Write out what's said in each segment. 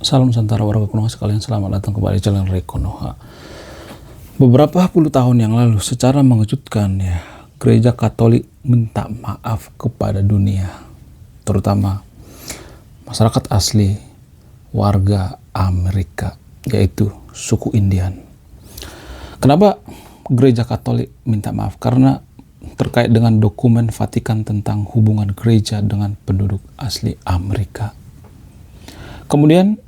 Salam Nusantara warga Konoha sekalian, selamat datang kembali di channel Ray Konoha. Beberapa puluh tahun yang lalu, secara mengejutkan ya, gereja Katolik minta maaf kepada dunia, terutama masyarakat asli warga Amerika, yaitu suku Indian. Kenapa gereja Katolik minta maaf? Karena terkait dengan dokumen Vatikan tentang hubungan gereja dengan penduduk asli Amerika. Kemudian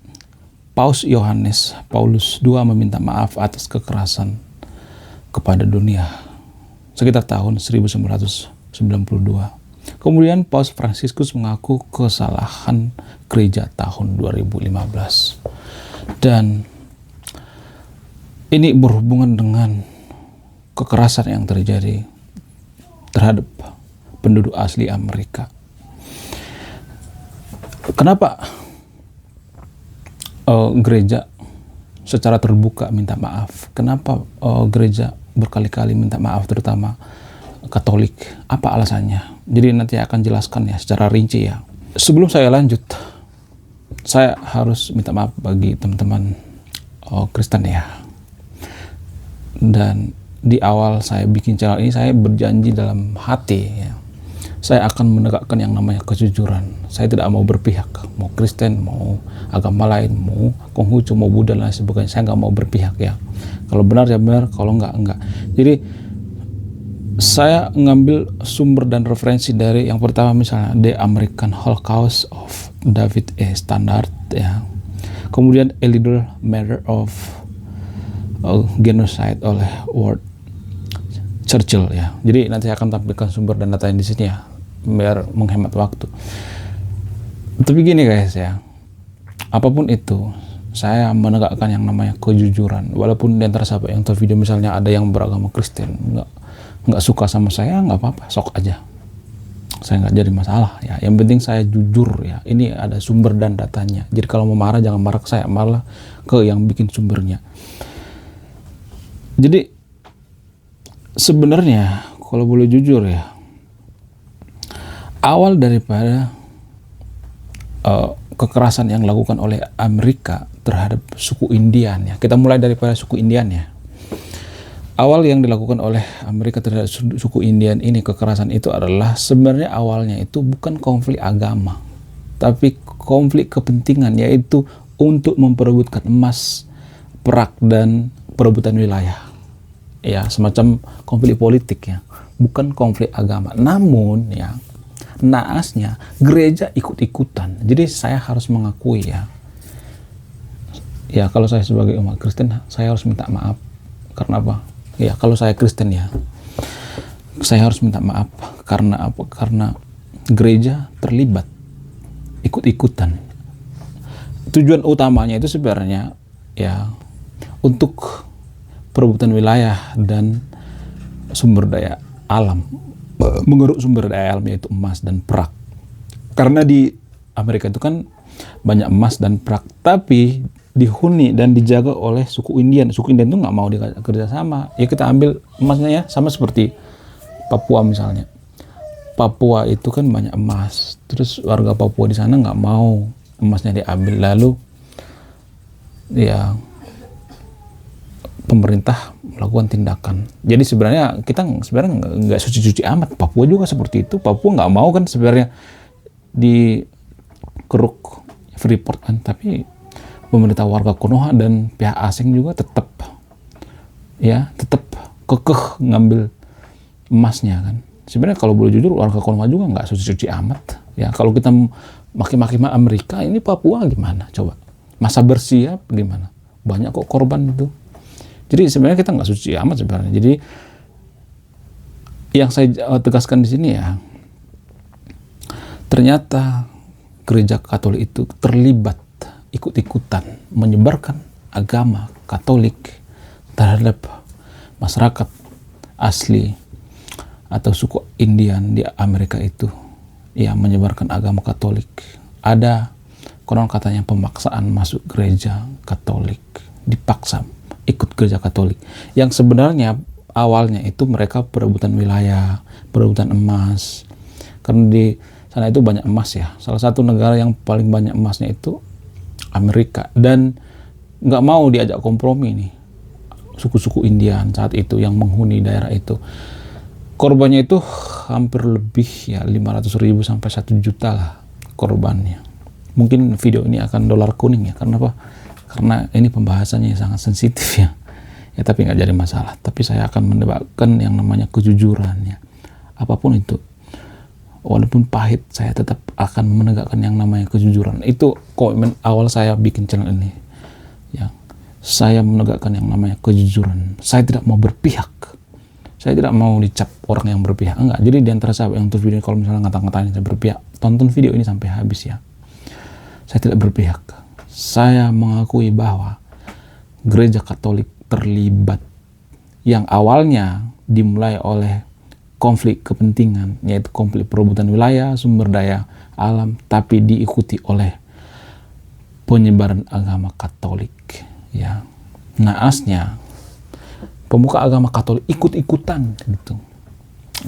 Paus Yohanes Paulus II meminta maaf atas kekerasan kepada dunia sekitar tahun 1992. Kemudian Paus Fransiskus mengaku kesalahan gereja tahun 2015. Dan ini berhubungan dengan kekerasan yang terjadi terhadap penduduk asli Amerika. Kenapa gereja secara terbuka minta maaf? Kenapa gereja berkali-kali minta maaf, terutama Katolik? Apa alasannya? Jadi nanti akan jelaskan ya secara rinci ya. Sebelum saya lanjut, saya harus minta maaf bagi teman-teman Kristen ya. Dan di awal saya bikin channel ini, saya berjanji dalam hati ya, saya akan menegakkan yang namanya kejujuran. Saya tidak mau berpihak, mau Kristen, mau agama lain, mau Konghucu, mau Buddha dan lain sebagainya. Saya nggak mau berpihak ya. Kalau benar ya benar, kalau enggak. Jadi saya ngambil sumber dan referensi dari yang pertama, misalnya The American Holocaust of David E. Standard ya. Kemudian A Little Matter of Genocide oleh Ward Churchill ya. Jadi nanti saya akan tampilkan sumber dan datanya di sini ya, biar menghemat waktu. Tapi gini guys ya, apapun itu, saya menegakkan yang namanya kejujuran. Walaupun di antara sahabat yang nonton video misalnya ada yang beragama Kristen, nggak suka sama saya, nggak apa-apa, sok aja. Saya nggak jadi masalah ya. Yang penting saya jujur ya. Ini ada sumber dan datanya. Jadi kalau mau marah jangan marah ke saya, malah ke yang bikin sumbernya. Jadi sebenarnya kalau boleh jujur ya, awal daripada kekerasan yang dilakukan oleh Amerika terhadap suku Indian ya. Kita mulai daripada suku Indian ya. Awal yang dilakukan oleh Amerika terhadap suku Indian ini, kekerasan itu adalah sebenarnya awalnya itu bukan konflik agama, tapi konflik kepentingan, yaitu untuk memperebutkan emas, perak, dan perebutan wilayah. Ya, semacam konflik politik ya, bukan konflik agama. Namun ya, naasnya gereja ikut-ikutan. Jadi saya harus mengakui ya, kalau saya sebagai umat Kristen, saya harus minta maaf. Karena apa? Ya, kalau saya Kristen ya, saya harus minta maaf. Karena apa? Karena gereja terlibat, ikut-ikutan. Tujuan utamanya itu sebenarnya ya untuk perebutan wilayah dan sumber daya alam, mengeruk sumber daya alam, yaitu emas dan perak. Karena di Amerika itu kan banyak emas dan perak, tapi dihuni dan dijaga oleh suku Indian. Suku Indian itu nggak mau kerja sama. Ya kita ambil emasnya ya, sama seperti Papua misalnya. Papua itu kan banyak emas, terus warga Papua di sana nggak mau emasnya diambil, lalu ya pemerintah melakukan tindakan. Jadi sebenarnya kita nggak suci-suci amat. Papua juga seperti itu. Papua nggak mau kan sebenarnya dikeruk Freeport kan, tapi pemerintah warga Konoha dan pihak asing juga tetap kekeh ngambil emasnya kan. Sebenarnya kalau boleh jujur, warga Konoha juga nggak suci-suci amat ya. Kalau kita maki-maki Amerika, ini Papua gimana coba? Masa bersih ya gimana? Banyak kok korban itu. Jadi sebenarnya kita nggak suci amat sebenarnya. Jadi yang saya tegaskan di sini ya, ternyata gereja Katolik itu terlibat, ikut-ikutan menyebarkan agama Katolik terhadap masyarakat asli atau suku Indian di Amerika itu, ya, menyebarkan agama Katolik. Ada konon katanya pemaksaan masuk gereja Katolik, dipaksa ikut gereja Katolik, yang sebenarnya awalnya itu mereka perebutan wilayah, perebutan emas, karena di sana itu banyak emas ya. Salah satu negara yang paling banyak emasnya itu Amerika, dan nggak mau diajak kompromi nih suku-suku Indian saat itu yang menghuni daerah itu. Korbannya itu hampir lebih ya 500.000 sampai 1 juta lah korbannya. Mungkin video ini akan dolar kuning ya, karena apa? Karena ini pembahasannya sangat sensitif ya. Ya tapi nggak jadi masalah. Tapi saya akan mendebatkan yang namanya kejujurannya. Apapun itu, walaupun pahit, saya tetap akan menegakkan yang namanya kejujuran. Itu komitmen awal saya bikin channel ini. Ya, saya menegakkan yang namanya kejujuran. Saya tidak mau berpihak. Saya tidak mau dicap orang yang berpihak. Enggak. Jadi di antara sahabat yang nonton video ini, kalau misalnya ngata-ngatain saya berpihak, tonton video ini sampai habis ya. Saya tidak berpihak. Saya mengakui bahwa gereja Katolik terlibat yang awalnya dimulai oleh konflik kepentingan, yaitu konflik perebutan wilayah, sumber daya alam, tapi diikuti oleh penyebaran agama Katolik ya. Naasnya pemuka agama Katolik ikut-ikutan gitu.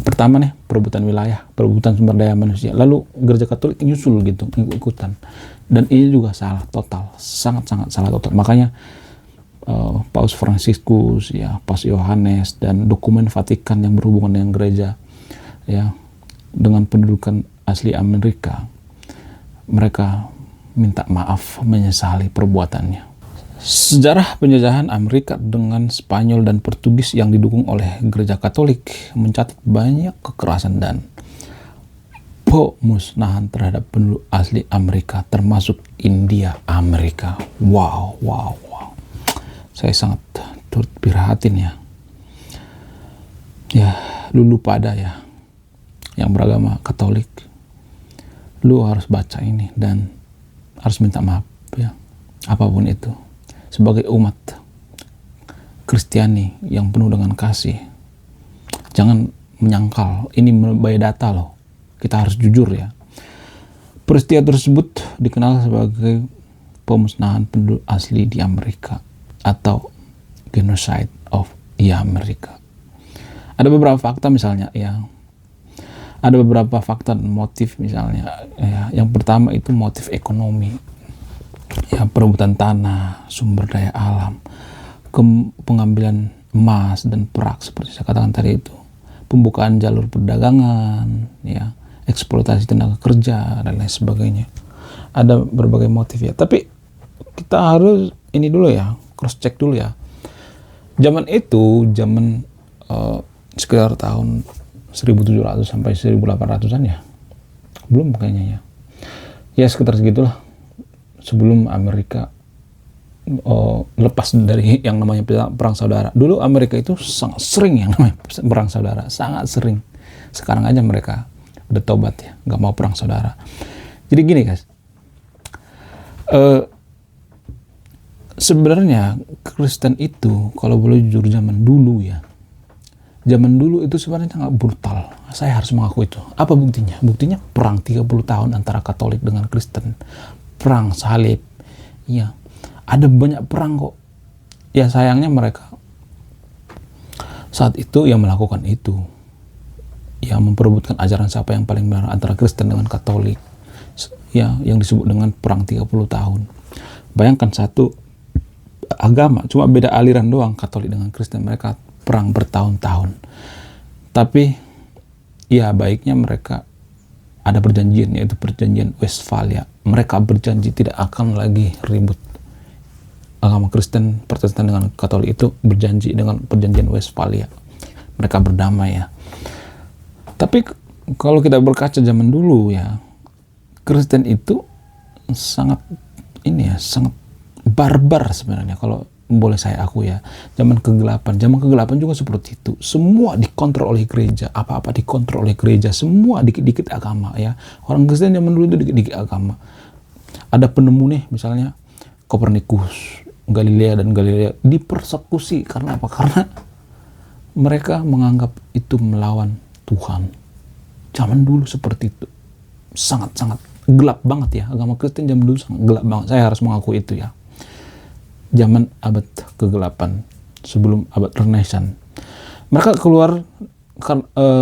Pertama nih perebutan wilayah, perebutan sumber daya manusia, lalu gereja Katolik nyusul gitu, ikut-ikutan. Dan ini juga salah total, sangat-sangat salah total. Makanya Paus Fransiskus ya, Paus Yohanes, dan dokumen Vatikan yang berhubungan dengan gereja ya, dengan pendudukan asli Amerika, mereka minta maaf, menyesali perbuatannya. Sejarah penjajahan Amerika dengan Spanyol dan Portugis yang didukung oleh gereja Katolik mencatat banyak kekerasan dan pemusnahan terhadap penduduk asli Amerika, termasuk India Amerika. Wow. Saya sangat turut prihatin ya. Ya, lu pada ya, yang beragama Katolik, lu harus baca ini dan harus minta maaf ya, apapun itu. Sebagai umat Kristiani yang penuh dengan kasih, jangan menyangkal. Ini biodata loh. Kita harus jujur ya. Peristiwa tersebut dikenal sebagai pemusnahan penduduk asli di Amerika atau genocide of Amerika. Ada beberapa fakta misalnya ya. Ada beberapa fakta dan motif misalnya ya. Yang pertama itu motif ekonomi. Ya, perebutan tanah, sumber daya alam, pengambilan emas dan perak seperti saya katakan tadi itu. Pembukaan jalur perdagangan, ya, eksploitasi tenaga kerja dan lain sebagainya. Ada berbagai motif ya. Tapi kita harus ini dulu ya, cross check dulu ya. Zaman itu, sekitar tahun 1700 sampai 1800-an ya. Belum kayaknya ya. Ya sekitar segitulah. Sebelum Amerika lepas dari yang namanya perang saudara. Dulu Amerika itu sangat sering yang namanya perang saudara, sangat sering. Sekarang aja mereka udah tobat ya, nggak mau perang saudara. Jadi gini guys, sebenarnya Kristen itu kalau boleh jujur zaman dulu ya, zaman dulu itu sebenarnya sangat brutal. Saya harus mengaku itu. Apa buktinya? Buktinya perang 30 tahun antara Katolik dengan Kristen. Perang salib. Ya, ada banyak perang kok. Ya sayangnya mereka saat itu yang melakukan itu. Ya memperebutkan ajaran siapa yang paling benar antara Kristen dengan Katolik. Ya, yang disebut dengan perang 30 tahun. Bayangkan satu agama, cuma beda aliran doang, Katolik dengan Kristen, mereka perang bertahun-tahun. Tapi ya baiknya mereka ada perjanjian, yaitu perjanjian Westphalia. Mereka berjanji tidak akan lagi ribut. Agama Kristen, Protestan dengan Katolik itu berjanji dengan perjanjian Westphalia. Mereka berdamai ya. Tapi kalau kita berkaca zaman dulu ya, Kristen itu sangat sangat barbar sebenarnya kalau boleh saya aku ya. Zaman kegelapan juga seperti itu. Semua dikontrol oleh gereja, apa-apa dikontrol oleh gereja, semua dikit-dikit agama ya. Orang Kristen zaman dulu itu dikit-dikit agama. Ada penemu nih misalnya Kopernikus, Galilea dipersekusi karena apa? Karena mereka menganggap itu melawan Tuhan. Zaman dulu seperti itu. Sangat-sangat gelap banget ya. Agama Kristen zaman dulu sangat gelap banget. Saya harus mengakui itu ya. Zaman abad kegelapan, sebelum abad Renaissance, mereka keluar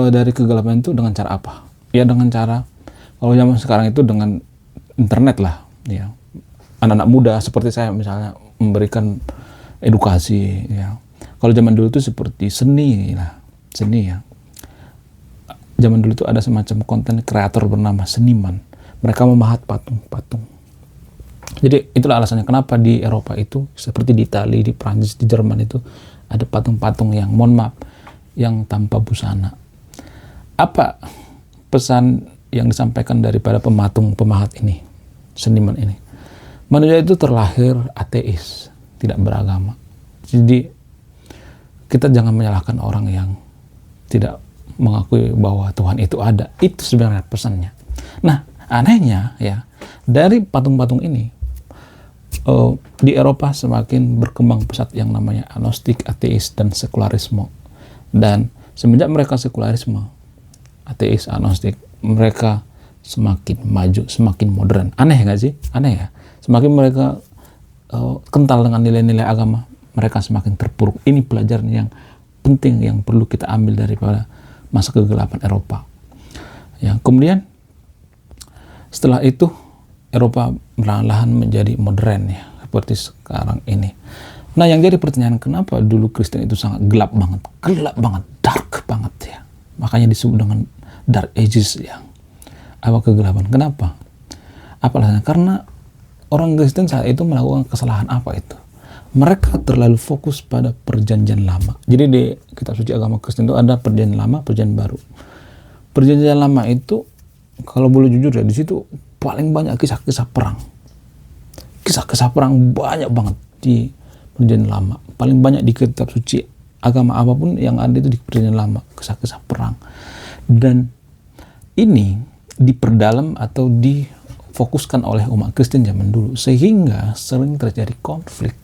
dari kegelapan itu dengan cara apa? Ya dengan cara, kalau zaman sekarang itu dengan internet lah, ya anak-anak muda seperti saya misalnya memberikan edukasi ya. Kalau zaman dulu itu seperti seni ya. Zaman dulu itu ada semacam konten kreator bernama seniman. Mereka memahat patung-patung. Jadi itulah alasannya kenapa di Eropa itu seperti di Italia, di Prancis, di Jerman itu ada patung-patung yang mohon maaf yang tanpa busana. Apa pesan yang disampaikan daripada pemahat ini, seniman ini? Manusia itu terlahir ateis, tidak beragama. Jadi kita jangan menyalahkan orang yang tidak mengakui bahwa Tuhan itu ada. Itu sebenarnya pesannya. Nah, anehnya ya, dari patung-patung ini di Eropa semakin berkembang pesat yang namanya agnostik, ateis, dan sekularisme. Dan semenjak mereka sekularisme, ateis, agnostik, mereka semakin maju, semakin modern. Aneh nggak sih? Aneh ya. Semakin mereka kental dengan nilai-nilai agama, mereka semakin terpuruk. Ini pelajaran yang penting yang perlu kita ambil daripada masa kegelapan Eropa. Ya, kemudian setelah itu Eropa perlahan-lahan menjadi modern ya, seperti sekarang ini. Nah, yang jadi pertanyaan, kenapa dulu Kristen itu sangat gelap banget, dark banget ya. Makanya disebut dengan Dark Ages ya. Apa kegelapan? Kenapa? Apa alasannya? Karena orang Kristen saat itu melakukan kesalahan apa itu? Mereka terlalu fokus pada perjanjian lama. Jadi di kitab suci agama Kristen itu ada perjanjian lama, perjanjian baru. Perjanjian lama itu kalau boleh jujur ya, di situ paling banyak kisah-kisah perang. Kisah-kisah perang banyak banget di perjanjian lama. Paling banyak di kitab suci agama apapun yang ada itu di perjanjian lama, kisah-kisah perang. Dan ini diperdalam atau difokuskan oleh umat Kristen zaman dulu, sehingga sering terjadi konflik.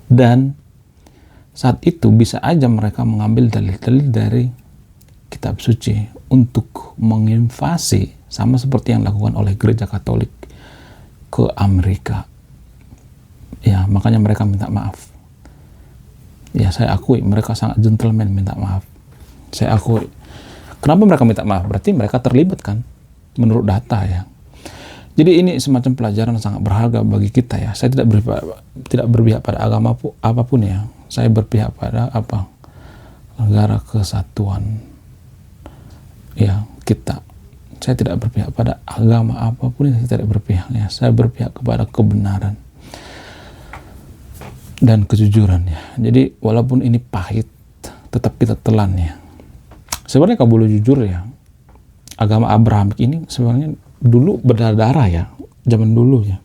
Dan saat itu bisa aja mereka mengambil dalil-dalil dari kitab suci untuk menginvasi, sama seperti yang dilakukan oleh gereja Katolik ke Amerika. Ya, makanya mereka minta maaf. Ya, saya akui mereka sangat gentleman minta maaf. Saya akui. Kenapa mereka minta maaf? Berarti mereka terlibat kan, menurut data ya. Jadi ini semacam pelajaran sangat berharga bagi kita ya. Saya tidak berpihak pada agama apapun ya. Saya berpihak pada negara kesatuan ya kita. Saya tidak berpihak pada agama apapun, saya tidak berpihak ya. Saya berpihak kepada kebenaran dan kejujuran ya. Jadi walaupun ini pahit, tetap kita telan ya. Sebenarnya kalau boleh jujur ya, agama Abrahamik ini sebenarnya dulu berdarah-darah ya, zaman dulu ya.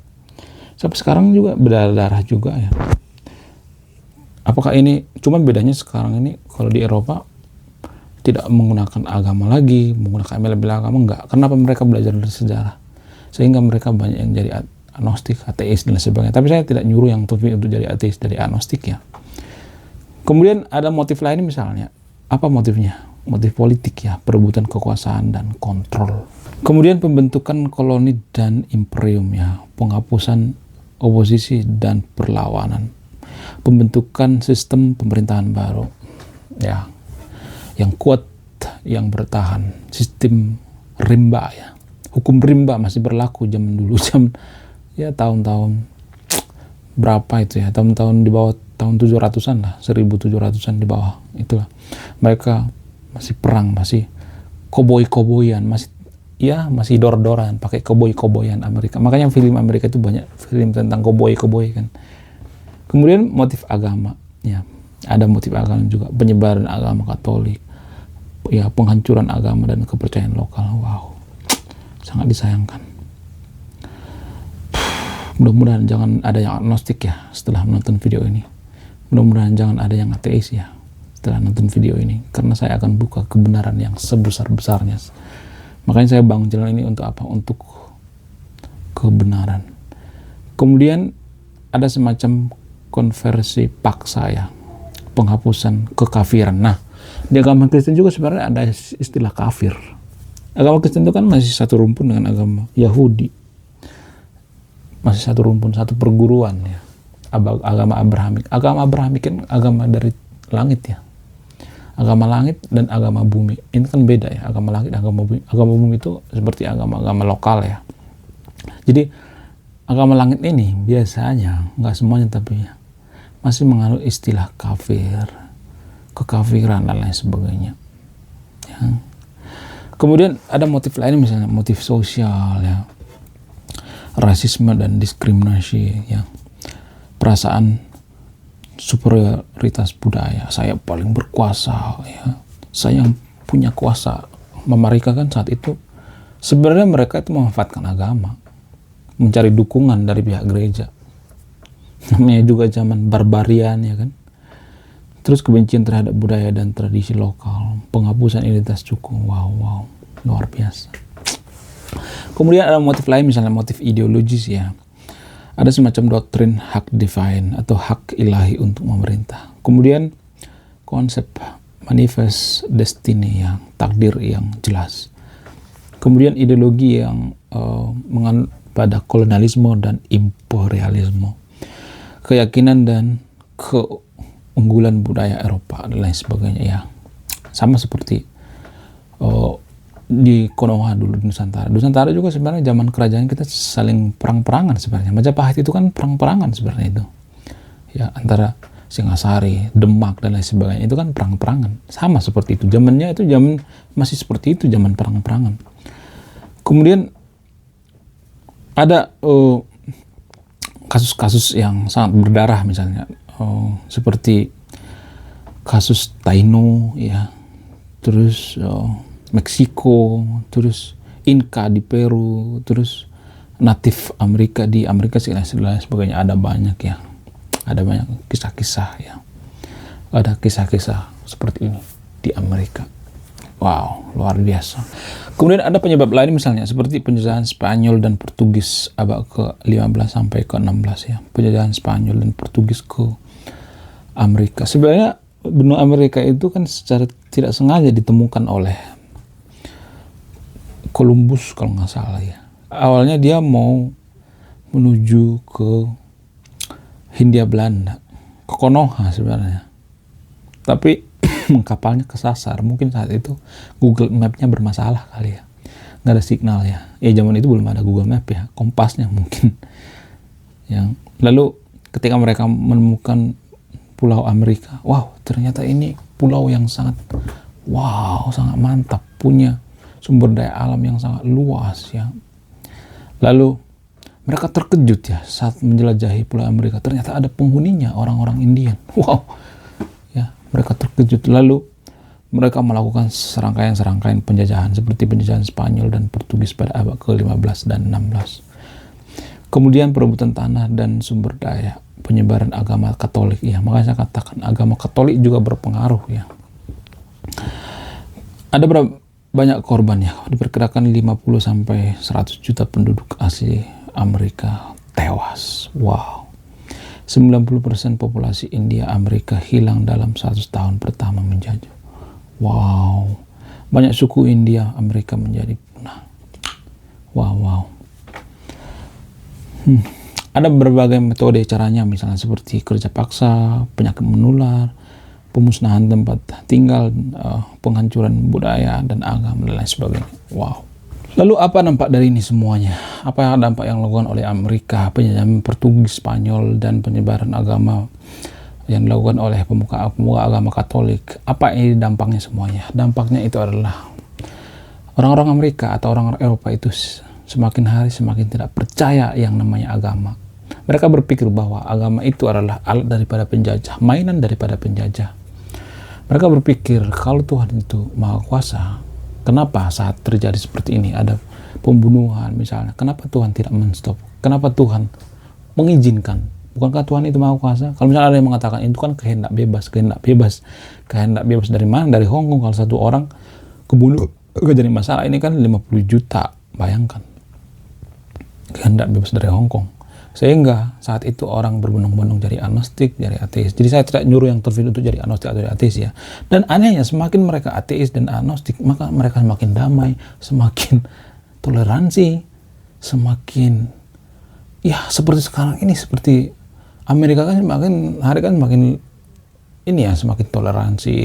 Sampai sekarang juga berdarah-darah juga ya. Apakah ini, cuman bedanya sekarang ini kalau di Eropa tidak menggunakan agama lagi, menggunakan embel-embel agama, enggak. Kenapa mereka belajar dari sejarah? Sehingga mereka banyak yang jadi agnostik, ateis dan sebagainya. Tapi saya tidak nyuruh yang untuk jadi ateis dari agnostik ya. Kemudian ada motif lain misalnya. Apa motifnya? Motif politik ya, perebutan kekuasaan dan kontrol. Kemudian pembentukan koloni dan imperium ya, penghapusan oposisi dan perlawanan. Pembentukan sistem pemerintahan baru ya, yang kuat, yang bertahan. Sistem rimba ya. Hukum rimba masih berlaku zaman dulu, ya tahun-tahun berapa itu ya, tahun-tahun di bawah tahun 700-an lah, 1700-an di bawah itulah. Mereka masih perang, masih koboi-koboyan, masih dor-doran, pakai koboi-koboyan Amerika. Makanya film Amerika itu banyak film tentang koboi-koboi kan. Kemudian motif agama ya, ada motif agama juga, penyebaran agama Katolik ya, penghancuran agama dan kepercayaan lokal. Wow, sangat disayangkan. Mudah-mudahan jangan ada yang agnostik ya setelah menonton video ini. Mudah-mudahan jangan ada yang ateis ya setelah nonton video ini, karena saya akan buka kebenaran yang sebesar-besarnya. Makanya saya bangun channel ini untuk apa? Untuk kebenaran. Kemudian ada semacam konversi paksa ya, penghapusan kekafiran. Nah, di agama Kristen juga sebenarnya ada istilah kafir. Agama Kristen itu kan masih satu rumpun dengan agama Yahudi. Masih satu rumpun, satu perguruan ya. Agama Abrahamik. Agama Abrahamik kan agama dari langit ya. Agama langit dan agama bumi. Ini kan beda ya, agama langit dan agama bumi. Agama bumi itu seperti agama-agama lokal ya. Jadi agama langit ini biasanya, nggak semuanya tapi masih menganut istilah kafir, kekafiran dan lain sebagainya. Ya. Kemudian ada motif lain, misalnya motif sosial, ya, rasisme dan diskriminasi, ya, perasaan superioritas budaya, saya paling berkuasa, ya, saya yang punya kuasa. Mereka kan saat itu sebenarnya mereka itu memanfaatkan agama, mencari dukungan dari pihak gereja. Namanya juga zaman barbarian, ya kan. Terus kebencian terhadap budaya dan tradisi lokal, penghapusan identitas suku. Wow, luar biasa. Kemudian ada motif lain, misalnya motif ideologis, ya. Ada semacam doktrin hak divine atau hak ilahi untuk memerintah. Kemudian konsep manifest destiny, yang takdir yang jelas. Kemudian ideologi yang menganut pada kolonialisme dan imperialisme, keyakinan dan keunggulan budaya Eropa dan lain sebagainya, ya. Sama seperti di Konoha dulu di Nusantara. Nusantara juga sebenarnya zaman kerajaan kita saling perang-perangan sebenarnya. Majapahit itu kan perang-perangan sebenarnya itu. Ya, antara Singasari, Demak dan lain sebagainya, itu kan perang-perangan. Sama seperti itu. Zamannya itu zaman masih seperti itu, zaman perang-perangan. Kemudian ada kasus-kasus yang sangat berdarah, misalnya seperti kasus Taino, ya, terus Meksiko, terus Inka di Peru, terus natif Amerika di Amerika dan sebagainya. Ada banyak, ya, ada banyak kisah-kisah, ya, ada kisah-kisah seperti ini di Amerika. Wow, luar biasa. Kemudian ada penyebab lain, misalnya seperti penjajahan Spanyol dan Portugis abad ke-15 sampai ke-16, ya. Penjajahan Spanyol dan Portugis ke Amerika. Sebenarnya benua Amerika itu kan secara tidak sengaja ditemukan oleh Columbus kalau nggak salah, ya. Awalnya dia mau menuju ke Hindia Belanda, ke Konoha sebenarnya. Tapi kapalnya kesasar. Mungkin saat itu Google Map-nya bermasalah kali, ya. Nggak ada signal, ya. Ya zaman itu belum ada Google Map, ya. Kompasnya mungkin. Yang lalu ketika mereka menemukan pulau Amerika, wow, ternyata ini pulau yang sangat mantap, punya sumber daya alam yang sangat luas, ya. Lalu mereka terkejut, ya, saat menjelajahi pulau Amerika, ternyata ada penghuninya, orang-orang Indian. Wow, ya, mereka terkejut. Lalu mereka melakukan serangkaian penjajahan seperti penjajahan Spanyol dan Portugis pada abad ke-15 dan 16. Kemudian perebutan tanah dan sumber daya, penyebaran agama Katolik, ya. Makanya saya katakan agama Katolik juga berpengaruh, ya. Ada banyak korban, ya. Diperkirakan 50 sampai 100 juta penduduk asli Amerika tewas. Wow. 90% populasi India Amerika hilang dalam 100 tahun pertama menjajah. Wow. Banyak suku India Amerika menjadi punah. Wow. Ada berbagai metode caranya, misalnya seperti kerja paksa, penyakit menular, pemusnahan tempat tinggal, penghancuran budaya dan agama dan lain sebagainya. Wow. Lalu apa dampak dari ini semuanya? Apa dampak yang dilakukan oleh Amerika, penjajahan Portugis, Spanyol, dan penyebaran agama yang dilakukan oleh pemuka agama Katolik? Apa ini dampaknya semuanya? Dampaknya itu adalah orang-orang Amerika atau orang Eropa itu semakin hari semakin tidak percaya yang namanya agama. Mereka berpikir bahwa agama itu adalah alat daripada penjajah, mainan daripada penjajah. Mereka berpikir kalau Tuhan itu Maha Kuasa, kenapa saat terjadi seperti ini ada pembunuhan misalnya, kenapa Tuhan tidak men-stop? Kenapa Tuhan mengizinkan? Bukankah Tuhan itu Maha Kuasa? Kalau misalnya ada yang mengatakan itu kan kehendak bebas dari mana? Dari Hong Kong. Kalau satu orang kebunuh gak jadi masalah. Ini kan 50 juta, bayangkan. Kehendak bebas dari Hong Kong. Sehingga saat itu orang berbondong-bondong jadi agnostik, jadi ateis. Jadi saya tidak nyuruh yang terpilih untuk jadi agnostik atau jadi ateis, ya. Dan anehnya semakin mereka ateis dan agnostik, maka mereka semakin damai, semakin toleransi, semakin, ya, seperti sekarang ini, seperti Amerika kan semakin hari kan semakin ini, ya, semakin toleransi,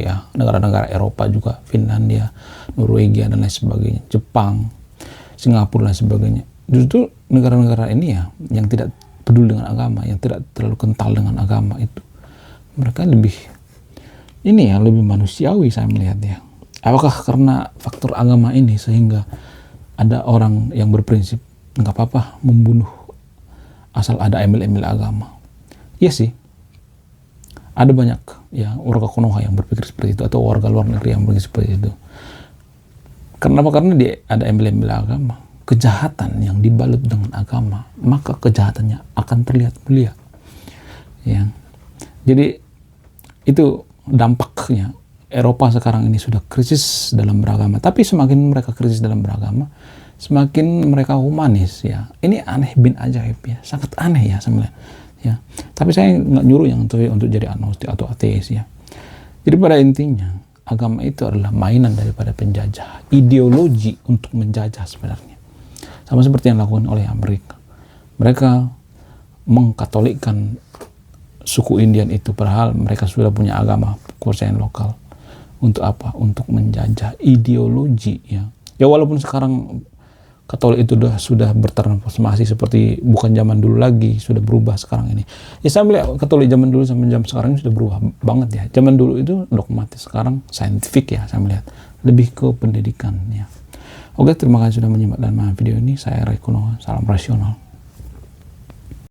ya. Negara-negara Eropa juga, Finlandia, Norwegia dan lain sebagainya, Jepang, Singapura dan lain sebagainya. Justru negara-negara ini ya, yang tidak peduli dengan agama, yang tidak terlalu kental dengan agama itu, mereka lebih ini ya, lebih manusiawi saya melihat ya. Apakah karena faktor agama ini sehingga ada orang yang berprinsip nggak apa-apa membunuh asal ada embel-embel agama? Iya sih, ada banyak ya warga Konoha yang berpikir seperti itu, atau warga luar negeri yang berpikir seperti itu. Kenapa? Karena dia ada embel-embel agama. Kejahatan yang dibalut dengan agama, maka kejahatannya akan terlihat mulia. Ya. Jadi itu dampaknya. Eropa sekarang ini sudah krisis dalam beragama. Tapi semakin mereka krisis dalam beragama, semakin mereka humanis ya. Ini aneh bin ajaib ya, sangat aneh ya sebenarnya. Ya. Tapi saya nggak nyuruh yang untuk jadi agnostik atau ateis ya. Jadi pada intinya agama itu adalah mainan daripada penjajah, ideologi untuk menjajah sebenarnya. Sama seperti yang dilakukan oleh Amerika. Mereka mengkatolikkan suku Indian itu, padahal mereka sudah punya agama kepercayaan lokal. Untuk apa? Untuk menjajah ideologi ya. Ya walaupun sekarang Katolik itu sudah bertransformasi seperti bukan zaman dulu lagi, sudah berubah sekarang ini. Ya saya melihat Katolik zaman dulu sama zaman sekarang ini sudah berubah banget ya. Zaman dulu itu dogmatis, sekarang saintifik ya saya melihat. Lebih ke pendidikan ya. Oke, terima kasih sudah menyimak dan memahami video ini. Saya Ray Konoha, salam rasional.